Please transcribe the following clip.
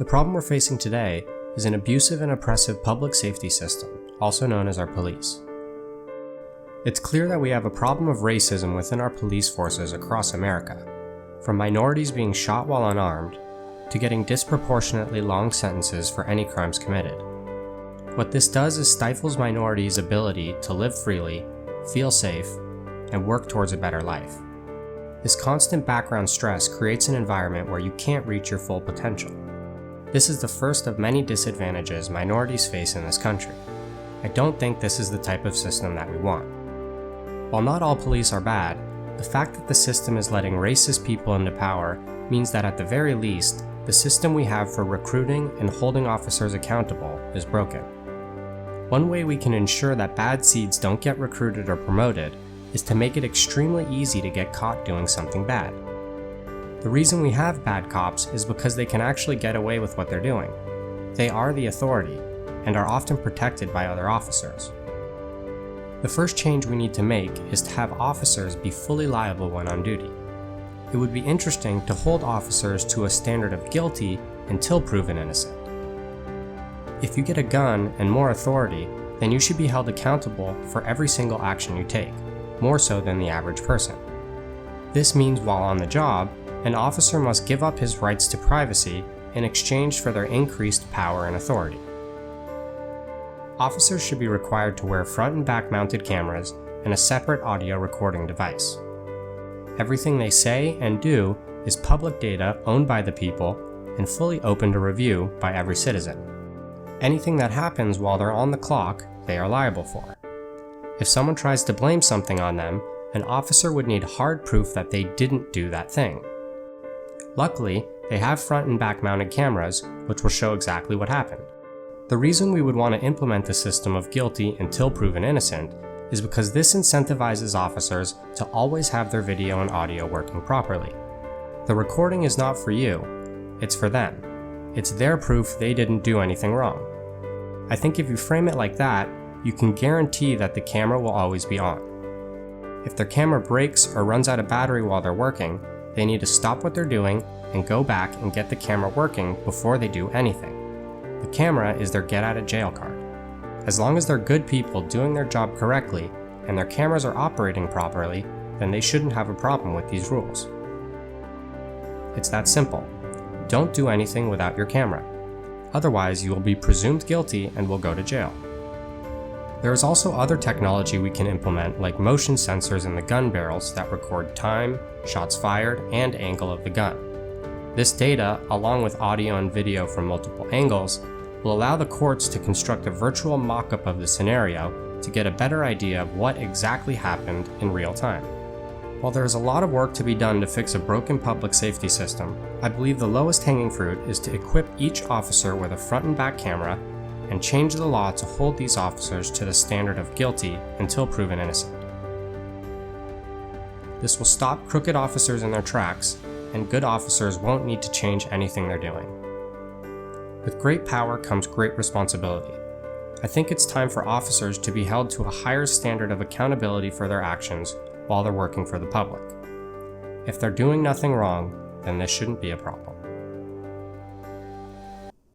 The problem we're facing today is an abusive and oppressive public safety system, also known as our police. It's clear that we have a problem of racism within our police forces across America, from minorities being shot while unarmed, to getting disproportionately long sentences for any crimes committed. What this does is stifles minorities' ability to live freely, feel safe, and work towards a better life. This constant background stress creates an environment where you can't reach your full potential. This is the first of many disadvantages minorities face in this country. I don't think this is the type of system that we want. While not all police are bad, the fact that the system is letting racist people into power means that at the very least, the system we have for recruiting and holding officers accountable is broken. One way we can ensure that bad seeds don't get recruited or promoted is to make it extremely easy to get caught doing something bad. The reason we have bad cops is because they can actually get away with what they're doing. They are the authority, and are often protected by other officers. The first change we need to make is to have officers be fully liable when on duty. It would be interesting to hold officers to a standard of guilty until proven innocent. If you get a gun and more authority, then you should be held accountable for every single action you take, more so than the average person. This means while on the job, an officer must give up his rights to privacy in exchange for their increased power and authority. Officers should be required to wear front and back mounted cameras and a separate audio recording device. Everything they say and do is public data owned by the people and fully open to review by every citizen. Anything that happens while they're on the clock, they are liable for. If someone tries to blame something on them, an officer would need hard proof that they didn't do that thing. Luckily, they have front and back mounted cameras, which will show exactly what happened. The reason we would want to implement the system of guilty until proven innocent is because this incentivizes officers to always have their video and audio working properly. The recording is not for you, it's for them. It's their proof they didn't do anything wrong. I think if you frame it like that, you can guarantee that the camera will always be on. If their camera breaks or runs out of battery while they're working, they need to stop what they're doing and go back and get the camera working before they do anything. The camera is their get-out-of-jail card. As long as they're good people doing their job correctly and their cameras are operating properly, then they shouldn't have a problem with these rules. It's that simple. Don't do anything without your camera. Otherwise, you will be presumed guilty and will go to jail. There is also other technology we can implement, like motion sensors in the gun barrels that record time, shots fired, and angle of the gun. This data, along with audio and video from multiple angles, will allow the courts to construct a virtual mock-up of the scenario to get a better idea of what exactly happened in real time. While there is a lot of work to be done to fix a broken public safety system, I believe the lowest hanging fruit is to equip each officer with a front and back camera and change the law to hold these officers to the standard of guilty until proven innocent. This will stop crooked officers in their tracks, and good officers won't need to change anything they're doing. With great power comes great responsibility. I think it's time for officers to be held to a higher standard of accountability for their actions while they're working for the public. If they're doing nothing wrong, then this shouldn't be a problem.